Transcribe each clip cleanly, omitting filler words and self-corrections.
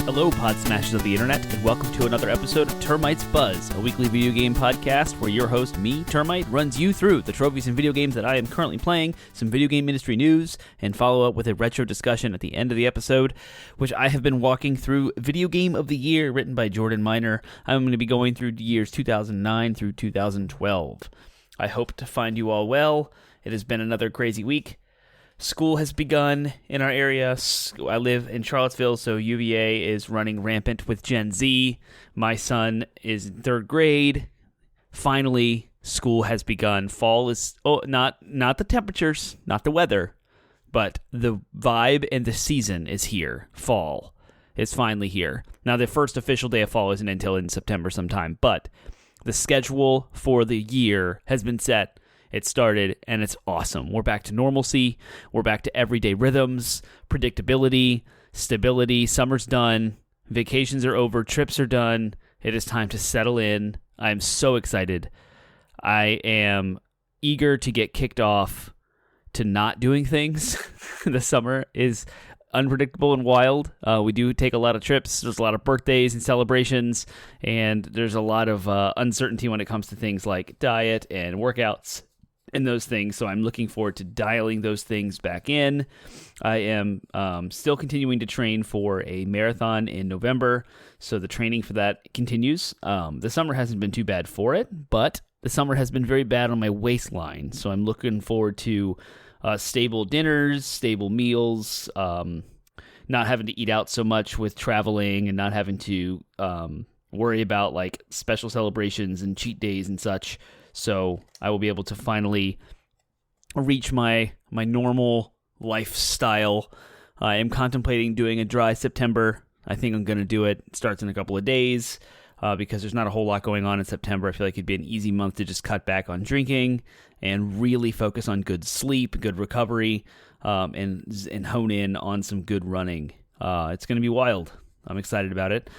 Hello, Pod Smashers of the Internet, and welcome to another episode of Termite's Buzz, a weekly video game podcast where your host, me, Termite, runs you through the trophies and video games that I am currently playing, some video game industry news, and follow up with a retro discussion at the end of the episode, which I have been walking through Video Game of the Year, written by Jordan Miner. I'm going to be going through the years 2009 through 2012. I hope to find you all well. It has been another crazy week. School has begun in our area. I live in Charlottesville, so UVA is running rampant with Gen Z. My son is in third grade. Finally, school has begun. Fall is not the temperatures, not the weather, but the vibe and the season is here. Fall is finally here. Now, the first official day of fall isn't until in September sometime, but the schedule for the year has been set. It started, and it's awesome. We're back to normalcy. We're back to everyday rhythms, predictability, stability. Summer's done. Vacations are over. Trips are done. It is time to settle in. I'm so excited. I am eager to get kicked off to not doing things. The summer is unpredictable and wild. We do take a lot of trips. There's a lot of birthdays and celebrations, and there's a lot of uncertainty when it comes to things like diet and workouts and those things, so I'm looking forward to dialing those things back in. I am still continuing to train for a marathon in November, so the training for that continues. The summer hasn't been too bad for it, but the summer has been very bad on my waistline, so I'm looking forward to stable dinners, stable meals, not having to eat out so much with traveling, and not having to worry about like special celebrations and cheat days and such. So I will be able to finally reach my normal lifestyle. I am contemplating doing a dry September. I think I'm going to do it. It starts in a couple of days because there's not a whole lot going on in September. I feel like it'd be an easy month to just cut back on drinking and really focus on good sleep, good recovery, and hone in on some good running. It's going to be wild. I'm excited about it.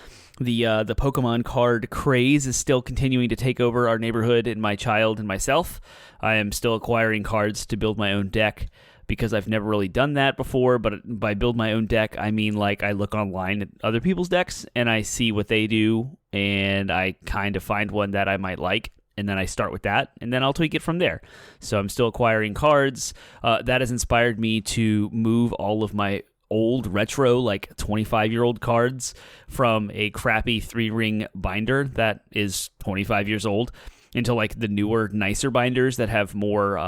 The Pokemon card craze is still continuing to take over our neighborhood and my child and myself. I am still acquiring cards to build my own deck because I've never really done that before, but by build my own deck, I mean like I look online at other people's decks and I see what they do and I kind of find one that I might like, and then I start with that, and then I'll tweak it from there. So I'm still acquiring cards. That has inspired me to move all of my old retro, like 25-year-old cards from a crappy 3-ring binder that is 25 years old into like the newer, nicer binders that have more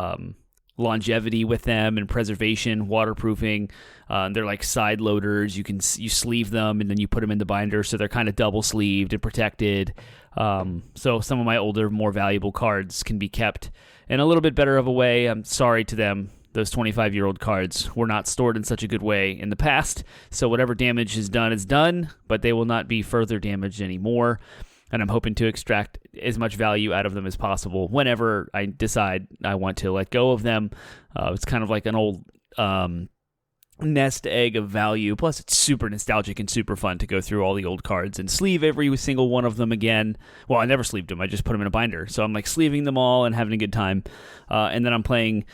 longevity with them and preservation, waterproofing. They're like side loaders. You sleeve them and then you put them in the binder, so they're kind of double sleeved and protected. So some of my older, more valuable cards can be kept in a little bit better of a way. I'm sorry to them. Those 25-year-old cards were not stored in such a good way in the past, so whatever damage is done, but they will not be further damaged anymore, and I'm hoping to extract as much value out of them as possible whenever I decide I want to let go of them. It's kind of like an old nest egg of value, plus it's super nostalgic and super fun to go through all the old cards and sleeve every single one of them again. Well, I never sleeved them, I just put them in a binder, so I'm like sleeving them all and having a good time, and then I'm playing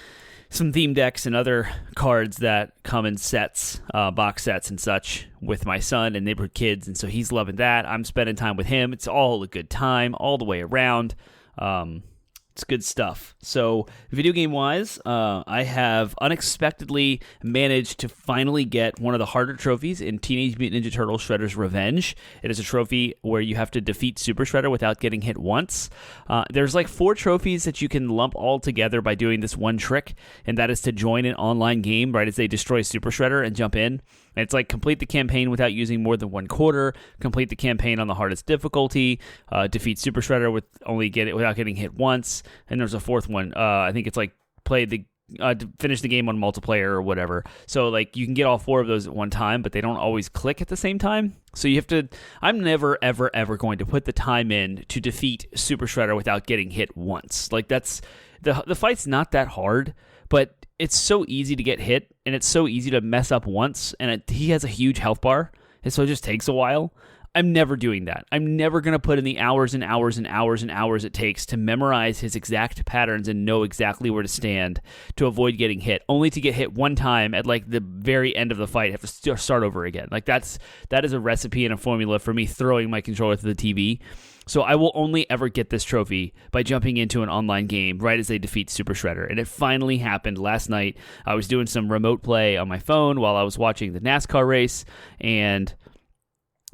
some theme decks and other cards that come in sets, box sets and such, with my son and neighborhood kids, and so he's loving that. I'm spending time with him. It's all a good time all the way around. It's good stuff. So, video game-wise, I have unexpectedly managed to finally get one of the harder trophies in Teenage Mutant Ninja Turtles Shredder's Revenge. It is a trophy where you have to defeat Super Shredder without getting hit once. There's like 4 trophies that you can lump all together by doing this one trick, and that is to join an online game right as they destroy Super Shredder and jump in. And it's like complete the campaign without using more than 1 quarter, complete the campaign on the hardest difficulty, defeat Super Shredder without getting hit once, and there's a 4th one. I think it's like finish the game on multiplayer or whatever. So like you can get all 4 of those at one time, but they don't always click at the same time. So you have to. I'm never ever ever going to put the time in to defeat Super Shredder without getting hit once. Like that's the fight's not that hard, but it's so easy to get hit, and it's so easy to mess up once, and he has a huge health bar, and so it just takes a while. I'm never doing that. I'm never going to put in the hours and hours and hours and hours it takes to memorize his exact patterns and know exactly where to stand to avoid getting hit, only to get hit one time at like the very end of the fight, have to start over again. Like that is a recipe and a formula for me throwing my controller to the TV. So I will only ever get this trophy by jumping into an online game right as they defeat Super Shredder. And it finally happened last night. I was doing some remote play on my phone while I was watching the NASCAR race, and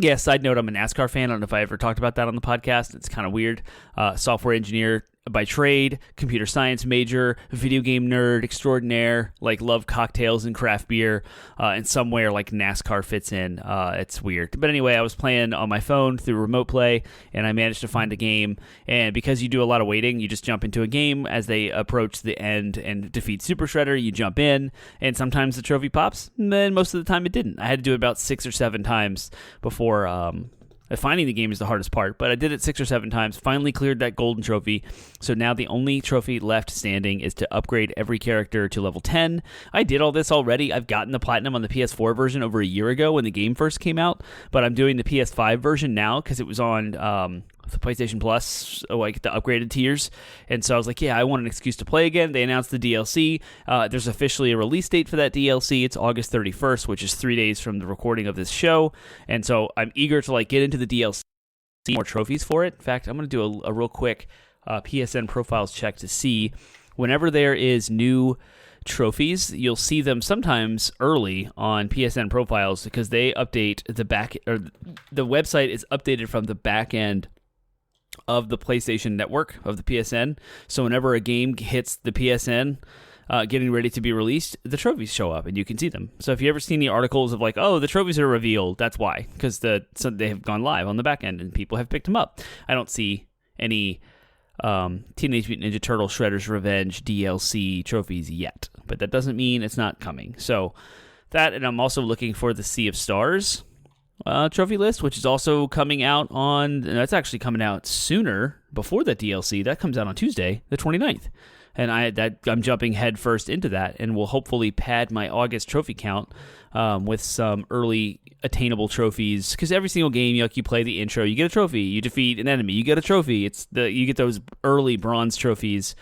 yeah, side note, I'm a NASCAR fan. I don't know if I ever talked about that on the podcast. It's kind of weird. Software engineer by trade, computer science major, video game nerd extraordinaire, like love cocktails and craft beer, and somewhere like NASCAR fits in. It's weird. But anyway, I was playing on my phone through remote play, and I managed to find a game. And because you do a lot of waiting, you just jump into a game as they approach the end and defeat Super Shredder. You jump in, and sometimes the trophy pops, and then most of the time it didn't. I had to do it about 6 or 7 times before finding the game is the hardest part, but I did it 6 or 7 times, finally cleared that golden trophy. So now the only trophy left standing is to upgrade every character to level 10. I did all this already. I've gotten the platinum on the PS4 version over a year ago when the game first came out, but I'm doing the PS5 version now because it was on the PlayStation Plus, like the upgraded tiers. And so I was like, yeah, I want an excuse to play again. They announced the DLC. There's officially a release date for that DLC. It's August 31st, which is 3 days from the recording of this show. And so I'm eager to like get into the DLC, more trophies for it. In fact, I'm going to do a real quick PSN profiles check to see whenever there is new trophies, you'll see them sometimes early on PSN profiles because they update the back, or the website is updated from the back end of the PlayStation Network of the PSN. So whenever a game hits the PSN, getting ready to be released, the trophies show up and you can see them. So if you ever seen the articles of like, oh, the trophies are revealed, that's why, because so they have gone live on the back end and people have picked them up. I don't see any Teenage Mutant Ninja Turtle Shredder's Revenge DLC trophies yet, but that doesn't mean it's not coming. So that, and I'm also looking for the Sea of Stars trophy list, which is also coming out that's actually coming out sooner before the DLC. That comes out on Tuesday, the 29th. And I'm jumping head first into that, and will hopefully pad my August trophy count with some early attainable trophies. Because every single game, you play the intro, you get a trophy. You defeat an enemy, you get a trophy. You get those early bronze trophies.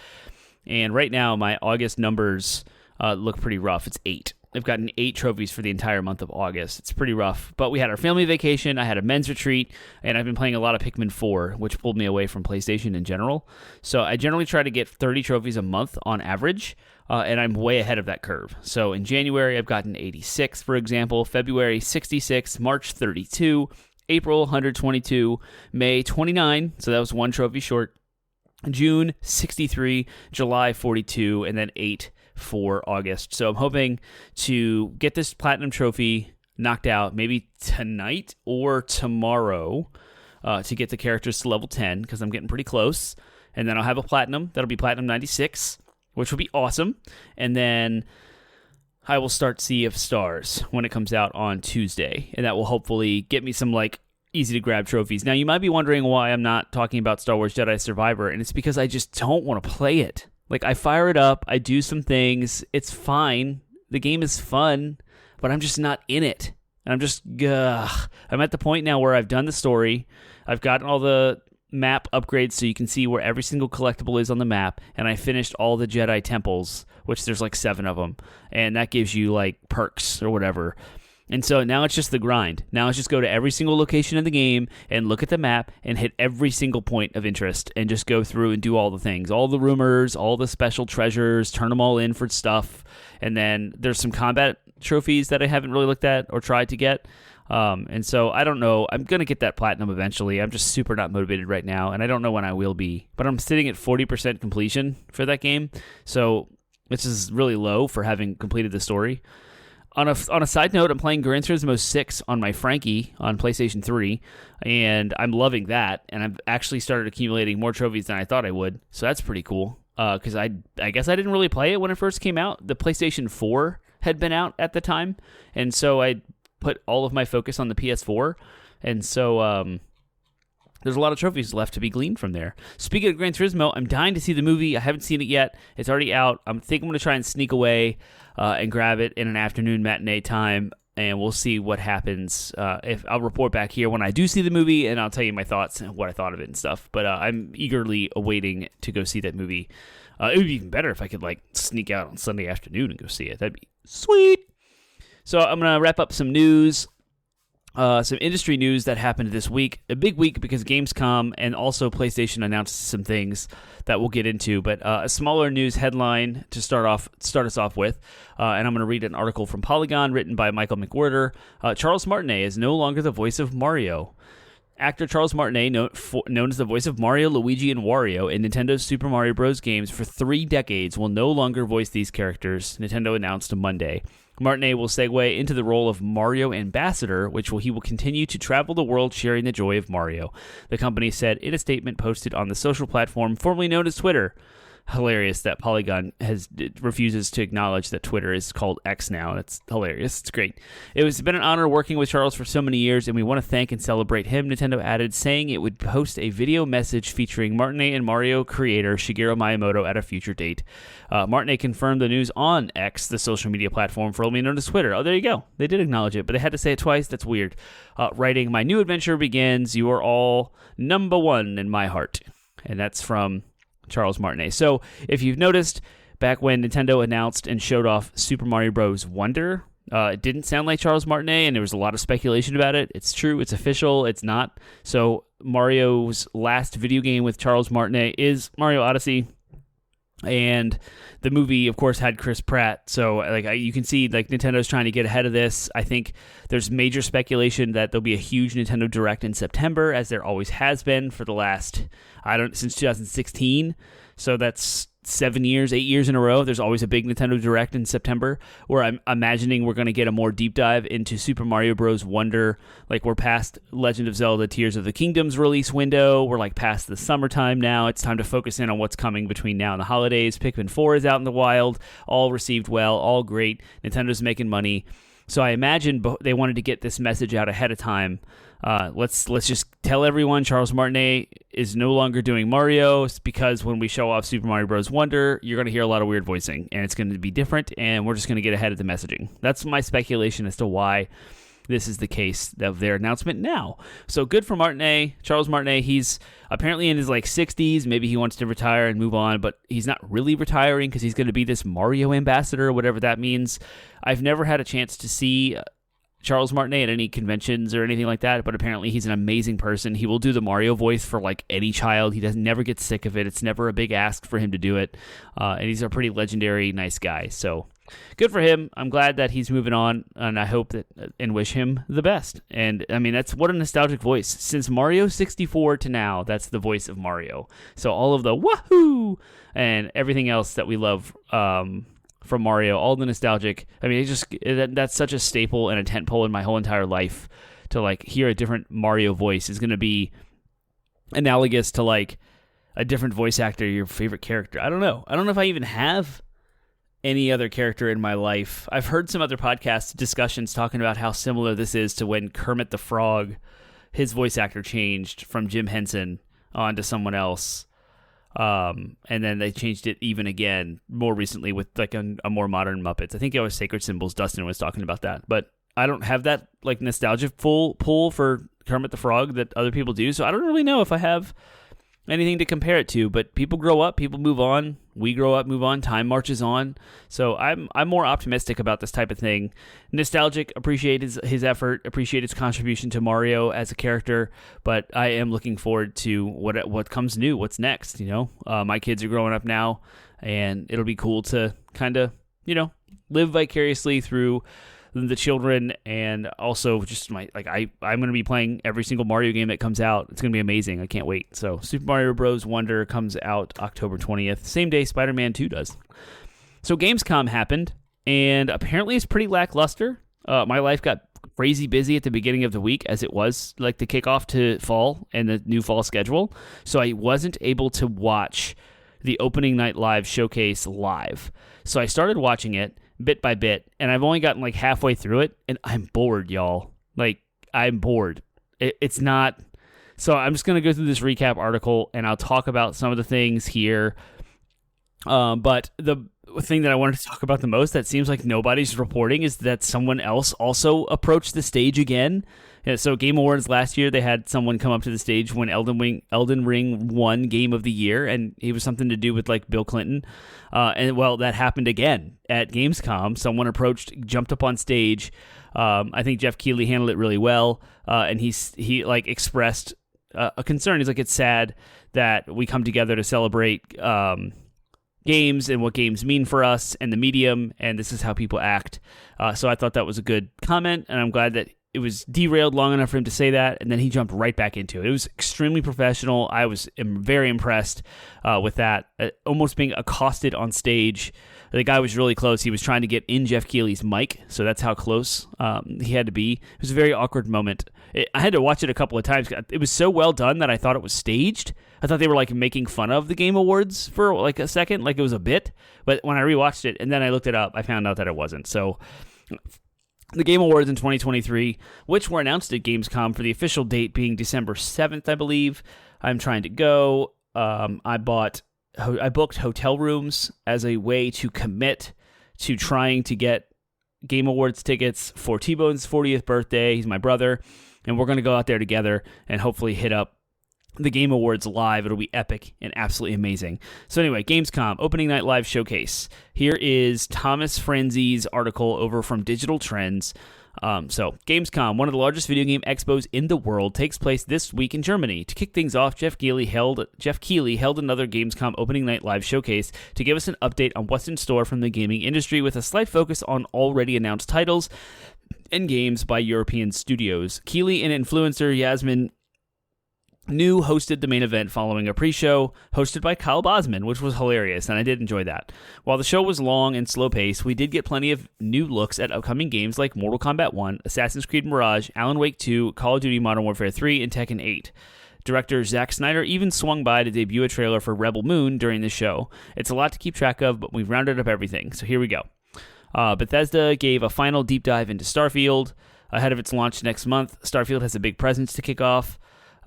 And right now, my August numbers look pretty rough. It's 8. I've gotten 8 trophies for the entire month of August. It's pretty rough. But we had our family vacation, I had a men's retreat, and I've been playing a lot of Pikmin 4, which pulled me away from PlayStation in general. So I generally try to get 30 trophies a month on average, and I'm way ahead of that curve. So in January, I've gotten 86, for example. February, 66. March, 32. April, 122. May, 29. So that was 1 trophy short. June, 63. July, 42. And then 8 for August. So I'm hoping to get this platinum trophy knocked out maybe tonight or tomorrow to get the characters to level 10, because I'm getting pretty close. And then I'll have a platinum. That'll be platinum 96, which will be awesome. And then I will start Sea of Stars when it comes out on Tuesday. And that will hopefully get me some like easy to grab trophies. Now you might be wondering why I'm not talking about Star Wars Jedi Survivor, and it's because I just don't want to play it. Like, I fire it up, I do some things, it's fine, the game is fun, but I'm just not in it. And I'm just, I'm at the point now where I've done the story, I've gotten all the map upgrades so you can see where every single collectible is on the map, and I finished all the Jedi temples, which there's like 7 of them, and that gives you like perks or whatever. And so now it's just the grind. Now it's just go to every single location in the game and look at the map and hit every single point of interest and just go through and do all the things. All the rumors, all the special treasures, turn them all in for stuff. And then there's some combat trophies that I haven't really looked at or tried to get. And so I don't know. I'm going to get that platinum eventually. I'm just super not motivated right now, and I don't know when I will be. But I'm sitting at 40% completion for that game. So this is really low for having completed the story. On a side note, I'm playing Gran Turismo 6 on my Frankie on PlayStation 3, and I'm loving that, and I've actually started accumulating more trophies than I thought I would, so that's pretty cool, because I guess I didn't really play it when it first came out. The PlayStation 4 had been out at the time, and so I put all of my focus on the PS4, and so there's a lot of trophies left to be gleaned from there. Speaking of Gran Turismo, I'm dying to see the movie. I haven't seen it yet. It's already out. I think I'm going to try and sneak away and grab it in an afternoon matinee time. and we'll see what happens. If I'll report back here when I do see the movie, and I'll tell you my thoughts and what I thought of it and stuff. But I'm eagerly awaiting to go see that movie. It would be even better if I could like sneak out on Sunday afternoon and go see it. That'd be sweet. So I'm gonna wrap up some news. Some industry news that happened this week. A big week because Gamescom and also PlayStation announced some things that we'll get into. But a smaller news headline to start us off with, and I'm going to read an article from Polygon written by Michael McWhirter. Charles Martinet is no longer the voice of Mario. Actor Charles Martinet, known as the voice of Mario, Luigi, and Wario in Nintendo's Super Mario Bros. Games for 3 decades, will no longer voice these characters, Nintendo announced Monday. Martinet will segue into the role of Mario Ambassador, he will continue to travel the world sharing the joy of Mario, the company said in a statement posted on the social platform formerly known as Twitter. Hilarious that Polygon refuses to acknowledge that Twitter is called X now. That's hilarious. It's great. It's been an honor working with Charles for so many years, and we want to thank and celebrate him, Nintendo added, saying it would post a video message featuring Martinet and Mario creator Shigeru Miyamoto at a future date. Martinet confirmed the news on X, the social media platform formerly known as Twitter. Oh, there you go. They did acknowledge it, but they had to say it twice. That's weird. Writing, "My new adventure begins. You are all number one in my heart." And that's from Charles Martinet. So if you've noticed, back when Nintendo announced and showed off Super Mario Bros. Wonder, it didn't sound like Charles Martinet, and there was a lot of speculation about it. It's true, it's official, it's not. So Mario's last video game with Charles Martinet is Mario Odyssey, and the movie, of course, had Chris Pratt. So you can see Nintendo's trying to get ahead of this. I think there's major speculation that there'll be a huge Nintendo Direct in September, as there always has been for the last, since 2016. So that's 8 years in a row. There's always a big Nintendo Direct in September, where I'm imagining we're going to get a more deep dive into Super Mario Bros. Wonder. We're past Legend of Zelda Tears of the Kingdom's release window. We're past the summertime now. It's time to focus in on what's coming between now and the holidays. Pikmin 4 is out in the wild. All received well. All great. Nintendo's making money. So I imagine they wanted to get this message out ahead of time. Let's just tell everyone Charles Martinet is no longer doing Mario. It's because when we show off Super Mario Bros. Wonder, you're going to hear a lot of weird voicing, and it's going to be different, and we're just going to get ahead of the messaging. That's my speculation as to why this is the case of their announcement now. So good for Martinet. Charles Martinet, he's apparently in his 60s. Maybe he wants to retire and move on, but he's not really retiring because he's going to be this Mario ambassador, whatever that means. I've never had a chance to see Charles Martinet at any conventions or anything like that, but apparently he's an amazing person. He will do the Mario voice for any child. He never get sick of it. It's never a big ask for him to do it, and he's a pretty legendary, nice guy. So good for him. I'm glad that he's moving on, and I hope that and wish him the best. And that's what a nostalgic voice. Since Mario 64 to now, that's the voice of Mario. So all of the wahoo and everything else that we love from Mario, all the nostalgic. That's such a staple and a tentpole in my whole entire life. To hear a different Mario voice is going to be analogous to a different voice actor, your favorite character. I don't know if I even have any other character in my life. I've heard some other podcast discussions talking about how similar this is to when Kermit the Frog, his voice actor changed from Jim Henson onto someone else. And then they changed it even again more recently with a more modern Muppets. I think it was Sacred Symbols. Dustin was talking about that, but I don't have that nostalgia pull for Kermit the Frog that other people do. So I don't really know if I have anything to compare it to, but people grow up, people move on, we grow up, move on, time marches on. So I'm more optimistic about this type of thing. Nostalgic, appreciate his effort, appreciate his contribution to Mario as a character, but I am looking forward to what comes new, what's next. My kids are growing up now, and it'll be cool to kind of live vicariously through the children, and also just I'm going to be playing every single Mario game that comes out. It's going to be amazing. I can't wait. So Super Mario Bros. Wonder comes out October 20th, same day Spider-Man 2 does. So Gamescom happened, and apparently it's pretty lackluster. My life got crazy busy at the beginning of the week, as it was the kickoff to fall and the new fall schedule. So I wasn't able to watch the opening night live showcase live. So I started watching it bit by bit, and I've only gotten halfway through it, and I'm bored, y'all. I'm bored. It's not. So I'm just going to go through this recap article, and I'll talk about some of the things here. But thing that I wanted to talk about the most that seems like nobody's reporting is that someone else also approached the stage again. Yeah, so Game Awards last year, they had someone come up to the stage when Elden Ring won Game of the Year, and it was something to do with like Bill Clinton. And well, that happened again at Gamescom. Someone jumped up on stage. I think Jeff Keighley handled it really well, and he like expressed a concern. He's like, it's sad that we come together to celebrate games and what games mean for us and the medium, and this is how people act. So I thought that was a good comment, and I'm glad that it was derailed long enough for him to say that, and then he jumped right back into it. It was extremely professional. I was very impressed with that. Almost being accosted on stage. The guy was really close. He was trying to get in Jeff Keighley's mic, so that's how close he had to be. It was a very awkward moment. I had to watch it a couple of times. It was so well done that I thought it was staged. I thought they were like making fun of the Game Awards for like a second, like it was a bit. But when I rewatched it and then I looked it up, I found out that it wasn't. So the Game Awards in 2023, which were announced at Gamescom for the official date being December 7th, I believe. I'm trying to go. I booked hotel rooms as a way to commit to trying to get Game Awards tickets for T-Bone's 40th birthday. He's my brother, and we're going to go out there together and hopefully hit up the Game Awards live. It'll be epic and absolutely amazing. So anyway, Gamescom, opening night live showcase. Here is Thomas Franzi's article over from Digital Trends. So Gamescom, one of the largest video game expos in the world, takes place this week in Germany. To kick things off, Jeff Keighley held another Gamescom opening night live showcase to give us an update on what's in store from the gaming industry, with a slight focus on already announced titles and games by European studios. Keighley and influencer Yasmin New hosted the main event following a pre-show hosted by Kyle Bosman, which was hilarious, and I did enjoy that. While the show was long and slow-paced, we did get plenty of new looks at upcoming games like Mortal Kombat 1, Assassin's Creed Mirage, Alan Wake 2, Call of Duty Modern Warfare 3, and Tekken 8. Director Zack Snyder even swung by to debut a trailer for Rebel Moon during the show. It's a lot to keep track of, but we've rounded up everything, so here we go. Bethesda gave a final deep dive into Starfield. Ahead of its launch next month, Starfield has a big presence to kick off.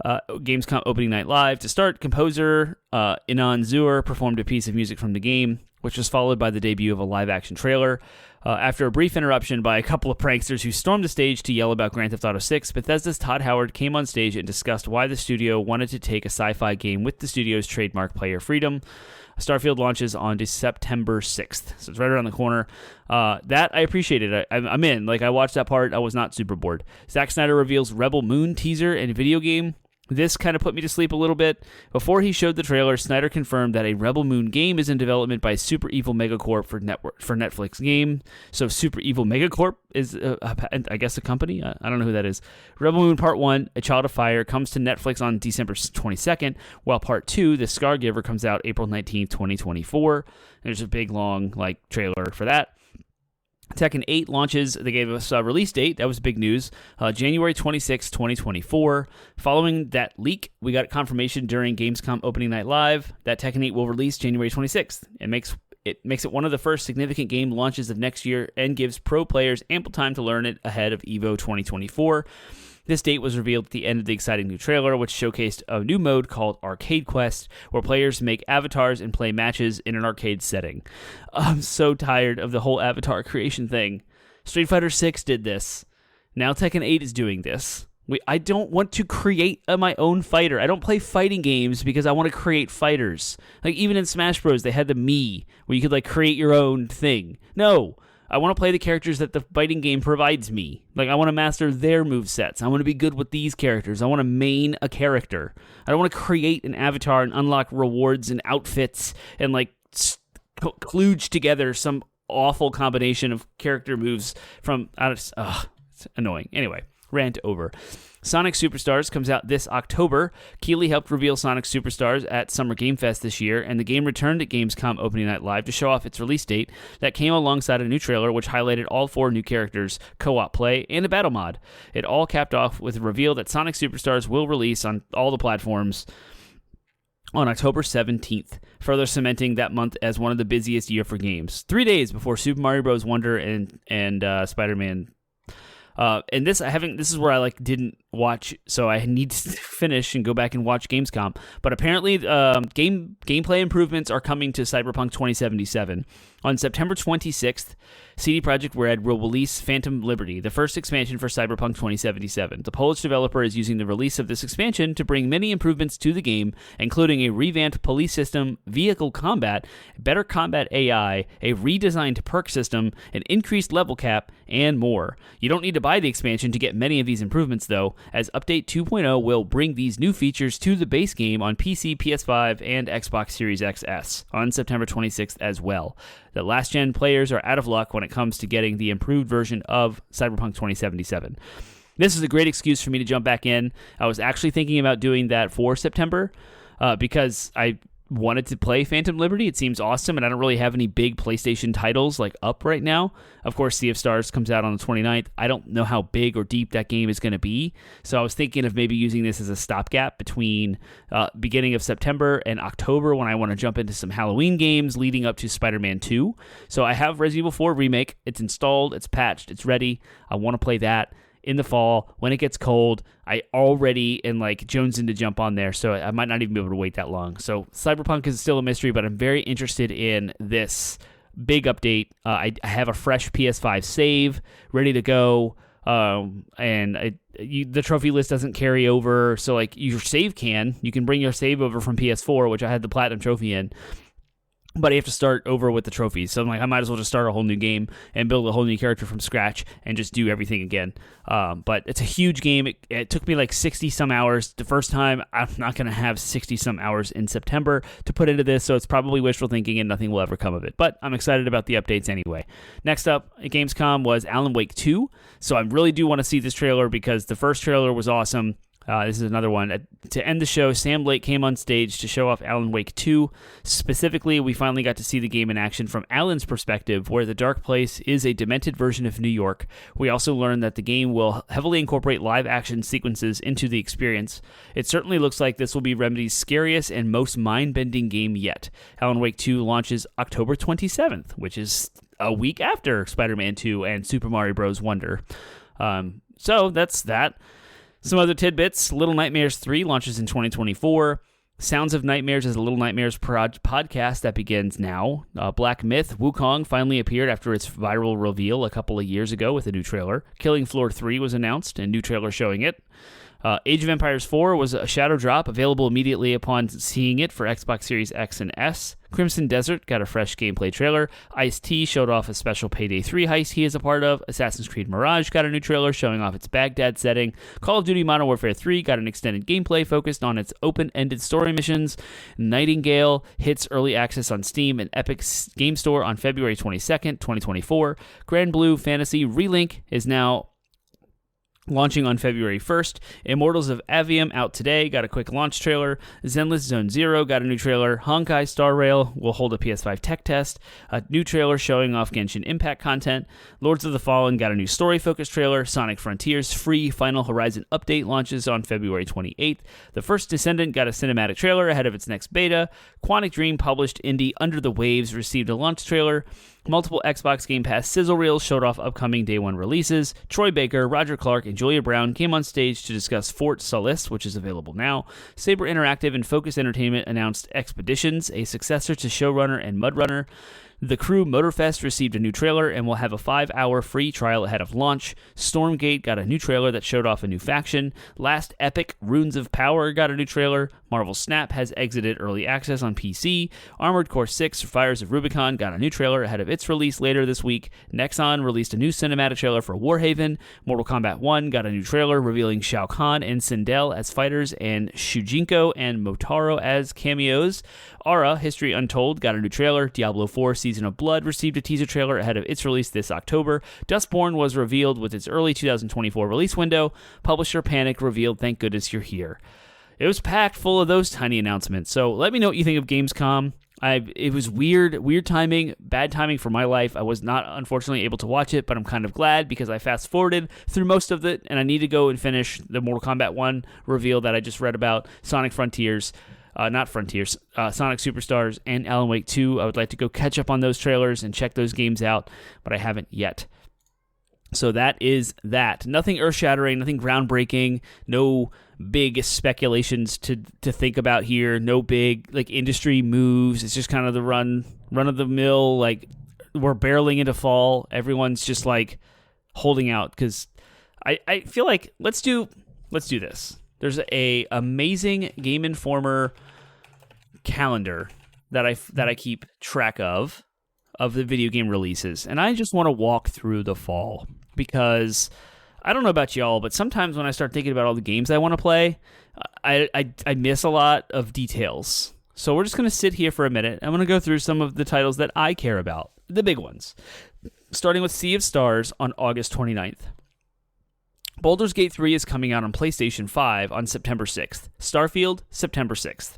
Gamescom opening night live. To start, composer Inan Zur performed a piece of music from the game, which was followed by the debut of a live-action trailer. After a brief interruption by a couple of pranksters who stormed the stage to yell about Grand Theft Auto 6, Bethesda's Todd Howard came on stage and discussed why the studio wanted to take a sci-fi game with the studio's trademark player freedom. Starfield launches on September 6th, so it's right around the corner. That I appreciated. I'm in. Like, I watched that part. I was not super bored. Zack Snyder reveals Rebel Moon teaser and video game. This kind of put me to sleep a little bit. Before he showed the trailer, Snyder confirmed that a Rebel Moon game is in development by Super Evil Megacorp for Netflix game. So Super Evil Megacorp is, I guess, a company? I don't know who that is. Rebel Moon Part 1, A Child of Fire, comes to Netflix on December 22nd, while Part 2, The Scargiver, comes out April 19th, 2024. There's a big, long trailer for that. Tekken 8 launches. They gave us a release date. That was big news. January 26, 2024. Following that leak, we got confirmation during Gamescom opening night live that Tekken 8 will release January 26th. It makes it one of the first significant game launches of next year and gives pro players ample time to learn it ahead of EVO 2024. This date was revealed at the end of the exciting new trailer, which showcased a new mode called Arcade Quest, where players make avatars and play matches in an arcade setting. I'm so tired of the whole avatar creation thing. Street Fighter 6 did this. Now Tekken 8 is doing this. I don't want to create my own fighter. I don't play fighting games because I want to create fighters. Like, even in Smash Bros, they had the Mii, where you could create your own thing. No. I want to play the characters that the fighting game provides me. I want to master their movesets. I want to be good with these characters. I want to main a character. I don't want to create an avatar and unlock rewards and outfits and kludge together some awful combination of character moves from... it's annoying. Anyway, rant over. Sonic Superstars comes out this October. Keighley helped reveal Sonic Superstars at Summer Game Fest this year, and the game returned at Gamescom opening night live to show off its release date that came alongside a new trailer which highlighted all 4 new characters, co-op play, and a battle mod. It all capped off with a reveal that Sonic Superstars will release on all the platforms on October 17th, further cementing that month as one of the busiest year for games. 3 days before Super Mario Bros. Wonder and Spider-Man And this is where I didn't watch, so I need to finish and go back and watch Gamescom. But apparently, gameplay improvements are coming to Cyberpunk 2077. On September 26th, CD Projekt Red will release Phantom Liberty, the first expansion for Cyberpunk 2077. The Polish developer is using the release of this expansion to bring many improvements to the game, including a revamped police system, vehicle combat, better combat AI, a redesigned perk system, an increased level cap, and more. You don't need to buy the expansion to get many of these improvements, though, as Update 2.0 will bring these new features to the base game on PC, PS5, and Xbox Series XS on September 26th as well. The last-gen players are out of luck when it comes to getting the improved version of Cyberpunk 2077. This is a great excuse for me to jump back in. I was actually thinking about doing that for September because I wanted to play Phantom Liberty. It seems awesome, and I don't really have any big PlayStation titles up right now. Of course, Sea of Stars comes out on the 29th. I don't know how big or deep that game is going to be, so I was thinking of maybe using this as a stopgap between beginning of September and October when I want to jump into some Halloween games leading up to Spider-Man 2. So I have Resident Evil 4 Remake. It's installed, it's patched, it's ready. I want to play that in the fall when it gets cold. I already am jonesing to jump on there, so I might not even be able to wait that long. So Cyberpunk is still a mystery, but I'm very interested in this big update. I have a fresh PS5 save ready to go, and the trophy list doesn't carry over, so your save you can bring your save over from PS4, which I had the Platinum Trophy in, but I have to start over with the trophies. So I'm I might as well just start a whole new game and build a whole new character from scratch and just do everything again. But it's a huge game. It took me 60-some hours the first time. I'm not going to have 60-some hours in September to put into this, so it's probably wishful thinking and nothing will ever come of it. But I'm excited about the updates anyway. Next up at Gamescom was Alan Wake 2. So I really do want to see this trailer because the first trailer was awesome. This is another one. To end the show, Sam Lake came on stage to show off Alan Wake 2. Specifically, we finally got to see the game in action from Alan's perspective, where the Dark Place is a demented version of New York. We also learned that the game will heavily incorporate live-action sequences into the experience. It certainly looks like this will be Remedy's scariest and most mind-bending game yet. Alan Wake 2 launches October 27th, which is a week after Spider-Man 2 and Super Mario Bros. Wonder. So that's that. Some other tidbits. Little Nightmares 3 launches in 2024. Sounds of Nightmares is a Little Nightmares podcast that begins now. Black Myth, Wukong finally appeared after its viral reveal a couple of years ago with a new trailer. Killing Floor 3 was announced, and new trailer showing it. Age of Empires 4 was a shadow drop, available immediately upon seeing it for Xbox Series X and S. Crimson Desert got a fresh gameplay trailer. Ice-T showed off a special Payday 3 heist he is a part of. Assassin's Creed Mirage got a new trailer showing off its Baghdad setting. Call of Duty Modern Warfare 3 got an extended gameplay focused on its open-ended story missions. Nightingale hits early access on Steam and Epic Game Store on February 22nd, 2024. Grand Blue Fantasy Relink is now launching on February 1st. Immortals of Avium out today, got a quick launch trailer. Zenless Zone Zero got a new trailer. Honkai Star Rail will hold a PS5 tech test. A new trailer showing off Genshin Impact content. Lords of the Fallen got a new story-focused trailer. Sonic Frontiers free Final Horizon update launches on February 28th. The First Descendant got a cinematic trailer ahead of its next beta. Quantic Dream published indie Under the Waves received a launch trailer. Multiple Xbox Game Pass sizzle reels showed off upcoming Day 1 releases. Troy Baker, Roger Clark, and Julia Brown came on stage to discuss Fort Solis, which is available now. Saber Interactive and Focus Entertainment announced Expeditions, a successor to Showrunner and Mudrunner. The Crew Motorfest received a new trailer and will have a 5-hour free trial ahead of launch. Stormgate got a new trailer that showed off a new faction. Last Epic, Runes of Power, got a new trailer. Marvel Snap has exited early access on PC. Armored Core 6, Fires of Rubicon, got a new trailer ahead of its release later this week. Nexon released a new cinematic trailer for Warhaven. Mortal Kombat 1 got a new trailer revealing Shao Kahn and Sindel as fighters and Shujinko and Motaro as cameos. Aura, History Untold, got a new trailer. Diablo 4 Season of Blood received a teaser trailer ahead of its release this October. Dustborn was revealed with its early 2024 release window. Publisher Panic revealed Thank Goodness You're Here. It was packed full of those tiny announcements. So let me know what you think of Gamescom. It was weird timing, bad timing for my life. I was not, unfortunately, able to watch it, but I'm kind of glad because I fast-forwarded through most of it, and I need to go and finish the Mortal Kombat 1 reveal that I just read about, Sonic Frontiers. Sonic Superstars, and Alan Wake 2. I would like to go catch up on those trailers and check those games out, but I haven't yet. So that is that. Nothing earth-shattering, nothing groundbreaking, no big speculations to think about here, no big industry moves. It's just kind of the run of the mill, we're barreling into fall. Everyone's just holding out because I feel like let's do this. There's a amazing Game Informer calendar that I keep track of the video game releases, and I just want to walk through the fall because I don't know about y'all, but sometimes when I start thinking about all the games I want to play, I miss a lot of details. So we're just going to sit here for a minute. I'm going to go through some of the titles that I care about, the big ones, starting with Sea of Stars on August 29th. Baldur's Gate 3 is coming out on PlayStation 5 on September 6th. Starfield, September 6th.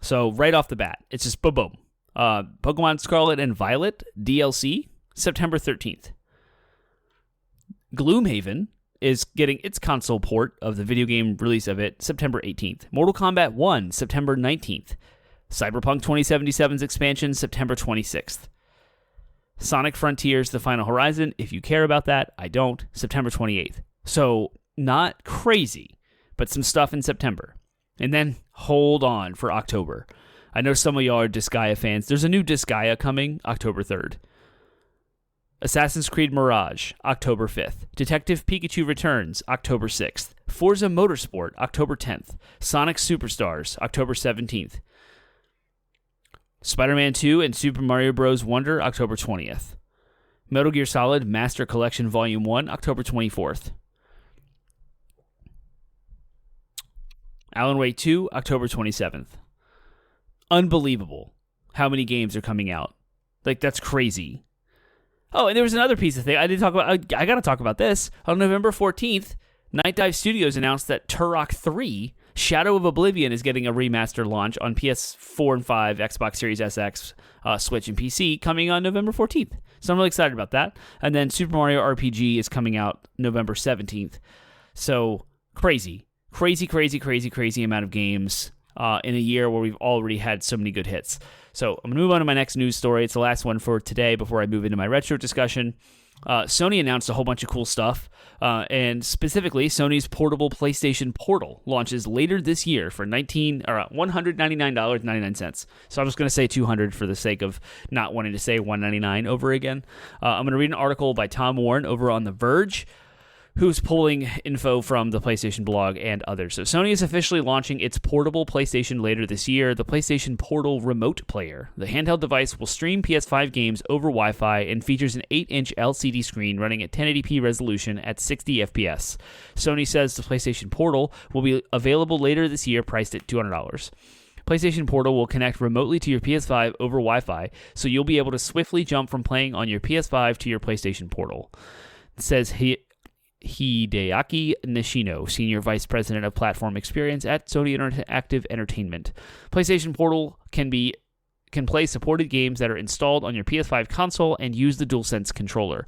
So right off the bat, it's just boom. Pokemon Scarlet and Violet DLC, September 13th. Gloomhaven is getting its console port of the video game release of it September 18th. Mortal Kombat 1, September 19th. Cyberpunk 2077's expansion, September 26th. Sonic Frontiers, The Final Horizon, if you care about that, I don't, September 28th. So, not crazy, but some stuff in September. And then, hold on for October. I know some of y'all are Disgaea fans. There's a new Disgaea coming, October 3rd. Assassin's Creed Mirage, October 5th. Detective Pikachu Returns, October 6th. Forza Motorsport, October 10th. Sonic Superstars, October 17th. Spider-Man 2 and Super Mario Bros. Wonder, October 20th. Metal Gear Solid Master Collection Volume 1, October 24th. Alan Wake 2, October 27th. Unbelievable how many games are coming out. That's crazy. Oh, and there was another piece of thing I didn't talk about. I got to talk about this. On November 14th, Night Dive Studios announced that Turok 3, Shadow of Oblivion, is getting a remaster launch on PS4 and 5, Xbox Series SX, Switch, and PC coming on November 14th. So I'm really excited about that. And then Super Mario RPG is coming out November 17th. So crazy amount of games in a year where we've already had so many good hits. So I'm going to move on to my next news story. It's the last one for today before I move into my retro discussion. Sony announced a whole bunch of cool stuff, and specifically, Sony's portable PlayStation Portal launches later this year for $199.99. So I'm just going to say $200 for the sake of not wanting to say $199 over again. I'm going to read an article by Tom Warren over on The Verge, who's pulling info from the PlayStation blog and others. So Sony is officially launching its portable PlayStation later this year, the PlayStation Portal Remote Player. The handheld device will stream PS5 games over Wi-Fi and features an 8-inch LCD screen running at 1080p resolution at 60 FPS. Sony says the PlayStation Portal will be available later this year, priced at $200. PlayStation Portal will connect remotely to your PS5 over Wi-Fi, so you'll be able to swiftly jump from playing on your PS5 to your PlayStation Portal. It says Hideaki Nishino, Senior Vice President of Platform Experience at Sony Interactive Entertainment. PlayStation Portal can play supported games that are installed on your PS5 console and use the DualSense controller.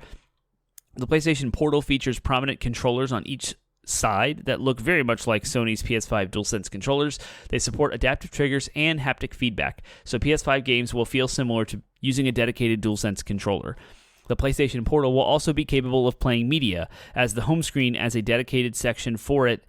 The PlayStation Portal features prominent controllers on each side that look very much like Sony's PS5 DualSense controllers. They support adaptive triggers and haptic feedback, so PS5 games will feel similar to using a dedicated DualSense controller. The PlayStation Portal will also be capable of playing media, as the home screen has a dedicated section for it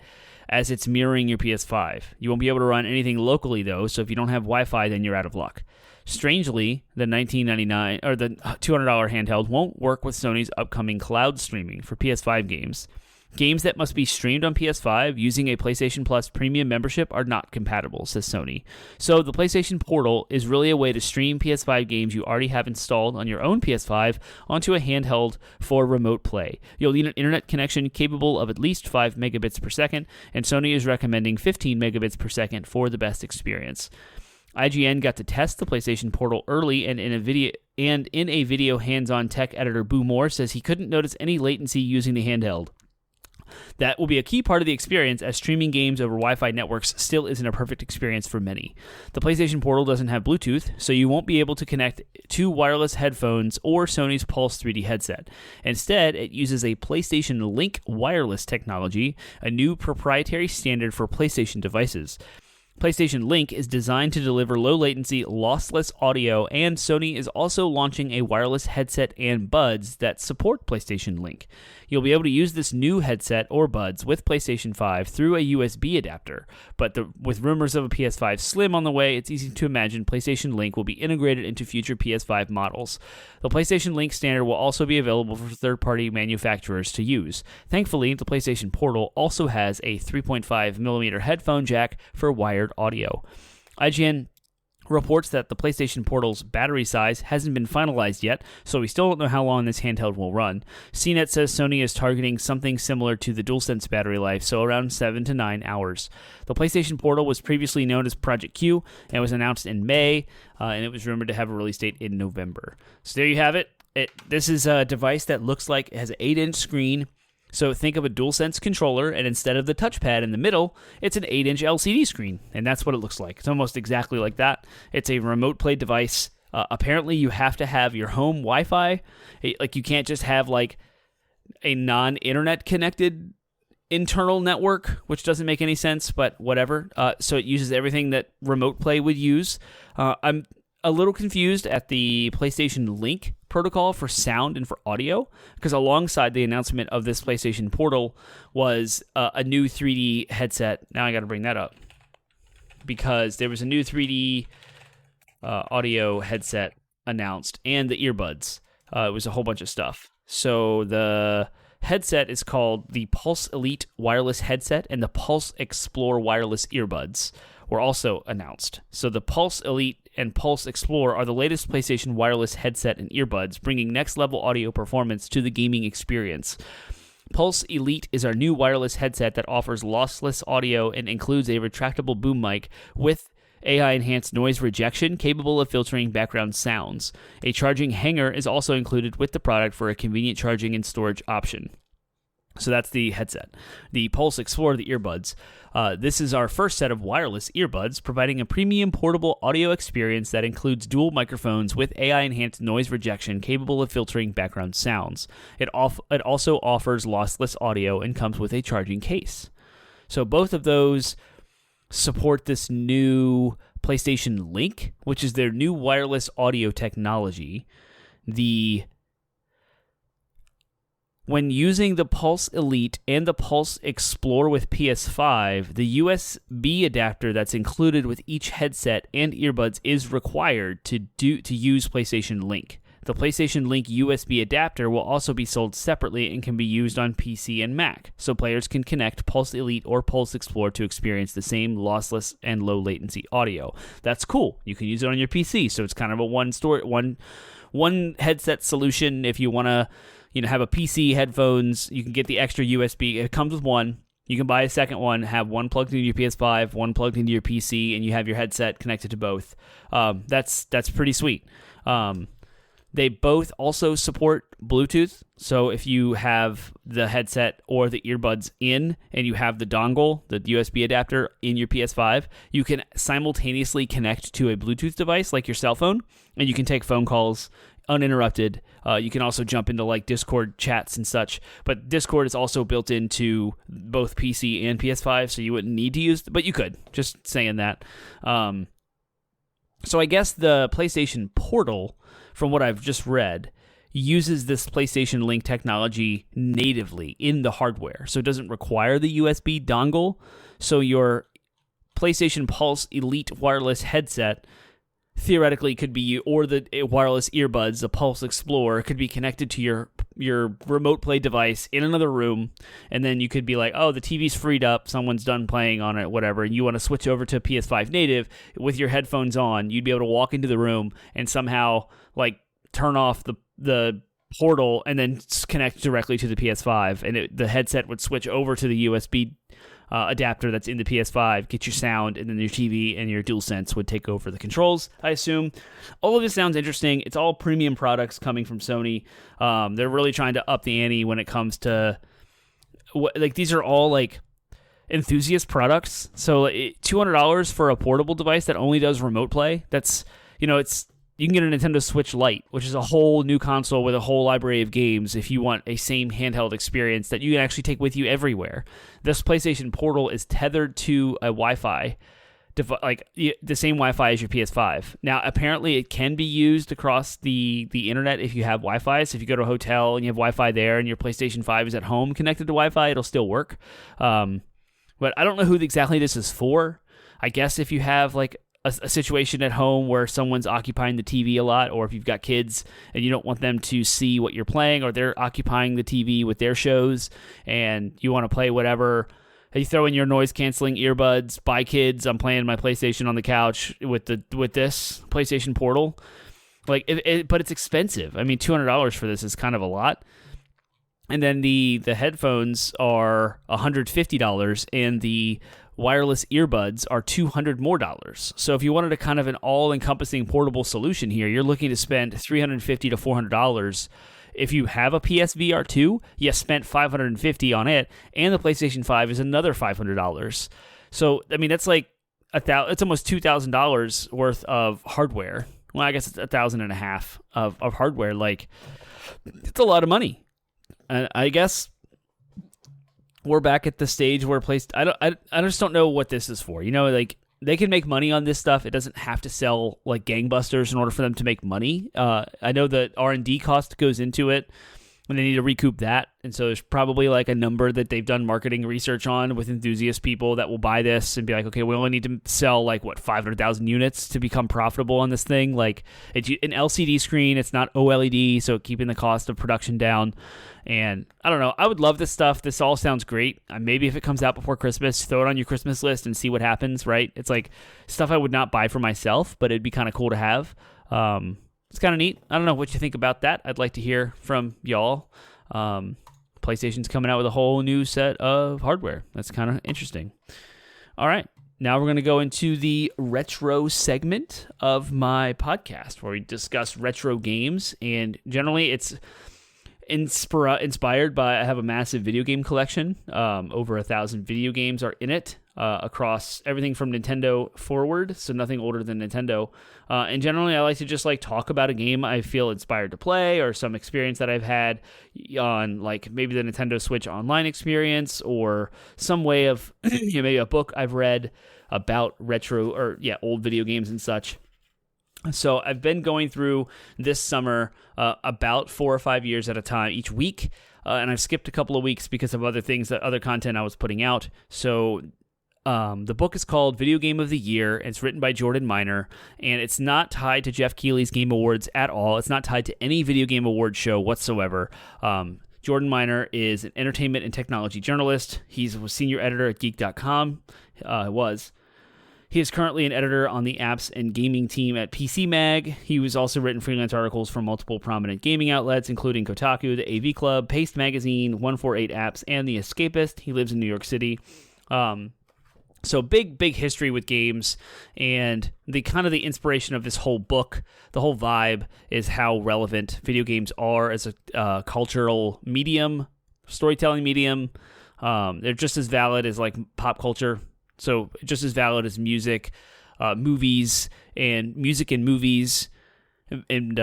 as it's mirroring your PS5. You won't be able to run anything locally, though, so if you don't have Wi-Fi, then you're out of luck. Strangely, the $19.99 or the $200 handheld won't work with Sony's upcoming cloud streaming for PS5 games. Games that must be streamed on PS5 using a PlayStation Plus premium membership are not compatible, says Sony. So the PlayStation Portal is really a way to stream PS5 games you already have installed on your own PS5 onto a handheld for remote play. You'll need an internet connection capable of at least 5 megabits per second, and Sony is recommending 15 megabits per second for the best experience. IGN got to test the PlayStation Portal early, and in a video hands-on tech editor Boo Moore says he couldn't notice any latency using the handheld. That will be a key part of the experience, as streaming games over Wi-Fi networks still isn't a perfect experience for many. The PlayStation Portal doesn't have Bluetooth, so you won't be able to connect to wireless headphones or Sony's Pulse 3D headset. Instead, it uses a PlayStation Link wireless technology, a new proprietary standard for PlayStation devices. PlayStation Link is designed to deliver low-latency lossless audio, and Sony is also launching a wireless headset and buds that support PlayStation Link. You'll be able to use this new headset or buds with PlayStation 5 through a USB adapter, but with rumors of a PS5 Slim on the way, it's easy to imagine PlayStation Link will be integrated into future PS5 models. The PlayStation Link standard will also be available for third-party manufacturers to use. Thankfully, the PlayStation Portal also has a 3.5mm headphone jack for wired audio. IGN reports that the PlayStation Portal's battery size hasn't been finalized yet, so we still don't know how long this handheld will run. CNET says Sony is targeting something similar to the DualSense battery life, so around 7 to 9 hours. The PlayStation Portal was previously known as Project Q and was announced in May, and it was rumored to have a release date in November. So there you have it. This is a device that looks like it has an 8-inch screen. So think of a DualSense controller, and instead of the touchpad in the middle, it's an 8-inch LCD screen, and that's what it looks like. It's almost exactly like that. It's a remote play device. Apparently, you have to have your home Wi-Fi. Like, you can't just have, like, a non-internet connected internal network, which doesn't make any sense, but whatever. So it uses everything that remote play would use. I'm a little confused at the PlayStation Link protocol for sound and for audio, because alongside the announcement of this PlayStation Portal was a new 3D headset. Now I got to bring that up, because there was a new 3D audio headset announced, and the earbuds. It was a whole bunch of stuff. So the headset is called the Pulse Elite Wireless Headset, and the Pulse Explore Wireless Earbuds were also announced. So the Pulse Elite and Pulse Explore are the latest PlayStation wireless headset and earbuds, bringing next-level audio performance to the gaming experience. Pulse Elite is our new wireless headset that offers lossless audio and includes a retractable boom mic with AI-enhanced noise rejection capable of filtering background sounds. A charging hanger is also included with the product for a convenient charging and storage option. So that's the headset. The Pulse Explorer, the earbuds. This is our first set of wireless earbuds, providing a premium portable audio experience that includes dual microphones with AI-enhanced noise rejection capable of filtering background sounds. It also offers lossless audio and comes with a charging case. So both of those support this new PlayStation Link, which is their new wireless audio technology. When using the Pulse Elite and the Pulse Explore with PS5, the USB adapter that's included with each headset and earbuds is required to use PlayStation Link. The PlayStation Link USB adapter will also be sold separately and can be used on PC and Mac, so players can connect Pulse Elite or Pulse Explore to experience the same lossless and low latency audio. That's cool. You can use it on your PC, so it's kind of a one headset solution. If you want to have a PC headphones, you can get the extra USB. It comes with one. You can buy a second one, have one plugged into your PS5, one plugged into your PC, and you have your headset connected to both. That's pretty sweet. They both also support Bluetooth, so if you have the headset or the earbuds in and you have the dongle, the USB adapter in your PS5, you can simultaneously connect to a Bluetooth device like your cell phone, and you can take phone calls uninterrupted. You can also jump into like Discord chats and such, but Discord is also built into both PC and PS5, so you wouldn't need to use, but you could, just saying that. So I guess the PlayStation Portal, from what I've just read, uses this PlayStation Link technology natively in the hardware, so it doesn't require the USB dongle. So your PlayStation Pulse Elite wireless headset theoretically could be, or the wireless earbuds, the Pulse Explorer, could be connected to your remote play device in another room, and then you could be like, oh, the TV's freed up, someone's done playing on it, whatever, and you want to switch over to PS5 native with your headphones on. You'd be able to walk into the room and somehow like turn off the portal and then connect directly to the PS5, and the headset would switch over to the USB adapter that's in the PS5, get your sound, and then your TV and your DualSense would take over the controls, I assume. All of this sounds interesting. It's all premium products coming from Sony. They're really trying to up the ante when it comes to, like, these are all, like, enthusiast products. So $200 for a portable device that only does remote play, that's, you can get a Nintendo Switch Lite, which is a whole new console with a whole library of games if you want a same handheld experience that you can actually take with you everywhere. This PlayStation Portal is tethered to a Wi-Fi the same Wi-Fi as your PS5. Now, apparently, it can be used across the internet if you have Wi-Fi. So if you go to a hotel and you have Wi-Fi there, and your PlayStation 5 is at home connected to Wi-Fi, it'll still work. But I don't know who exactly this is for. I guess if you have like a situation at home where someone's occupying the TV a lot, or if you've got kids and you don't want them to see what you're playing, or they're occupying the TV with their shows and you want to play whatever, you throw in your noise-canceling earbuds. Bye, kids. I'm playing my PlayStation on the couch with this PlayStation Portal. But it's expensive. I mean, $200 for this is kind of a lot. And then the headphones are $150, and the wireless earbuds are $200 more. So if you wanted a kind of an all-encompassing portable solution here, you're looking to spend $350 to $400. If you have a PSVR 2, you spent $550 on it, and the PlayStation 5 is another $500. So I mean, that's like it's almost $2,000 worth of hardware. Well, I guess it's $1,500 of hardware. Like, it's a lot of money. And I guess we're back at the stage where I just don't know what this is for. You know, like, they can make money on this stuff. It doesn't have to sell like gangbusters in order for them to make money. I know that R&D cost goes into it, and they need to recoup that. And so there's probably like a number that they've done marketing research on with enthusiast people that will buy this and be like, okay, we only need to sell like 500,000 units to become profitable on this thing. Like, it's an LCD screen. It's not OLED, so keeping the cost of production down. And I don't know. I would love this stuff. This all sounds great. Maybe if it comes out before Christmas, throw it on your Christmas list and see what happens, right? It's like stuff I would not buy for myself, but it'd be kind of cool to have. It's kind of neat. I don't know what you think about that. I'd like to hear from y'all. PlayStation's coming out with a whole new set of hardware. That's kind of interesting. All right. Now we're going to go into the retro segment of my podcast where we discuss retro games. And generally it's inspired by, I have a massive video game collection. Over 1,000 video games are in it, across everything from Nintendo forward, so nothing older than Nintendo. And generally, I like to just like talk about a game I feel inspired to play, or some experience that I've had on like maybe the Nintendo Switch Online experience, or some way of maybe a book I've read about retro or old video games and such. So I've been going through this summer about 4 or 5 years at a time each week, and I've skipped a couple of weeks because of other content I was putting out. So the book is called Video Game of the Year. It's written by Jordan Miner, and it's not tied to Jeff Keighley's Game Awards at all. It's not tied to any video game award show whatsoever. Jordan Miner is an entertainment and technology journalist. He's a senior editor at Geek.com. He is currently an editor on the apps and gaming team at PC Mag. He was also written freelance articles for multiple prominent gaming outlets, including Kotaku, the AV Club, Paste Magazine, 148 Apps, and The Escapist. He lives in New York City. So big history with games, and the kind of the inspiration of this whole book, the whole vibe, is how relevant video games are as a cultural medium, storytelling medium. They're just as valid as like pop culture. So just as valid as music, movies, and music and movies and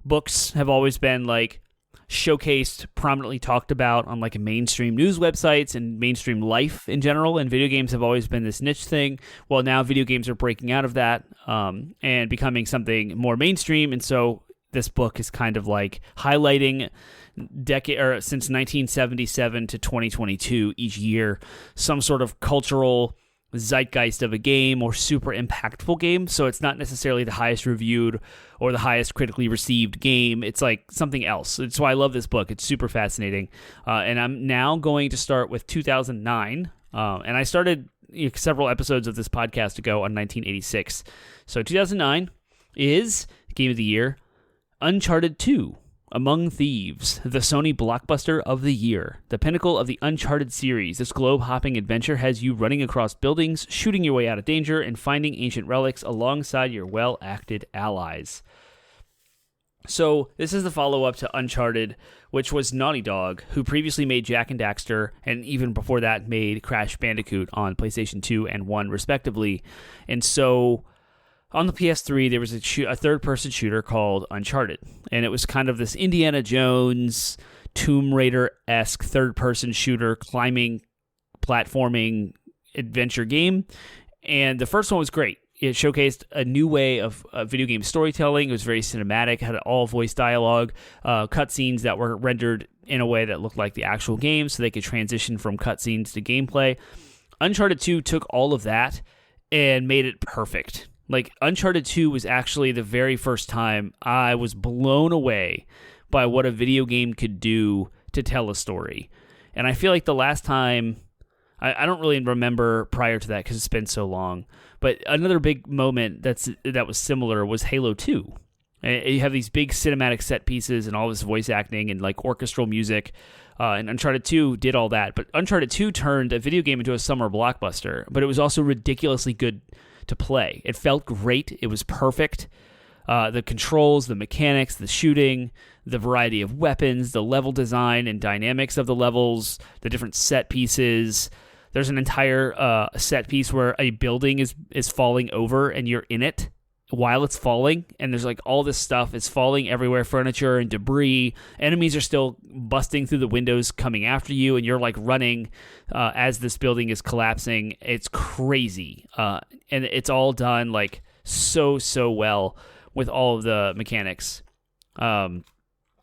books have always been like showcased, prominently talked about on like mainstream news websites and mainstream life in general. And video games have always been this niche thing. Well, now video games are breaking out of that and becoming something more mainstream. And so this book is kind of like highlighting since 1977 to 2022 each year, some sort of cultural zeitgeist of a game or super impactful game. So it's not necessarily the highest reviewed or the highest critically received game. It's like something else. That's why I love this book. It's super fascinating. And I'm now going to start with 2009. And I started several episodes of this podcast ago on 1986. So 2009 is Game of the Year, Uncharted 2. Among Thieves, the Sony blockbuster of the year. The pinnacle of the Uncharted series, this globe-hopping adventure has you running across buildings, shooting your way out of danger, and finding ancient relics alongside your well-acted allies. So, this is the follow-up to Uncharted, which was Naughty Dog, who previously made Jak and Daxter, and even before that made Crash Bandicoot on PlayStation 2 and 1, respectively. And so on the PS3, there was a third-person shooter called Uncharted, and it was kind of this Indiana Jones, Tomb Raider-esque third-person shooter, climbing, platforming adventure game. And the first one was great. It showcased a new way of video game storytelling. It was very cinematic, had all voice dialogue, cutscenes that were rendered in a way that looked like the actual game, so they could transition from cutscenes to gameplay. Uncharted 2 took all of that and made it perfect. Like, Uncharted 2 was actually the very first time I was blown away by what a video game could do to tell a story. And I feel like the last time... I don't really remember prior to that because it's been so long. But another big moment that was similar was Halo 2. You have these big cinematic set pieces and all this voice acting and like orchestral music. And Uncharted 2 did all that. But Uncharted 2 turned a video game into a summer blockbuster. But it was also ridiculously good to play. It felt great. It was perfect. The controls, the mechanics, the shooting, the variety of weapons, the level design and dynamics of the levels, the different set pieces. There's an entire set piece where a building is falling over and you're in it while it's falling. And there's like all this stuff is falling everywhere, furniture and debris. Enemies are still busting through the windows coming after you. And you're like running as this building is collapsing. It's crazy. And it's all done like so well with all of the mechanics. I'm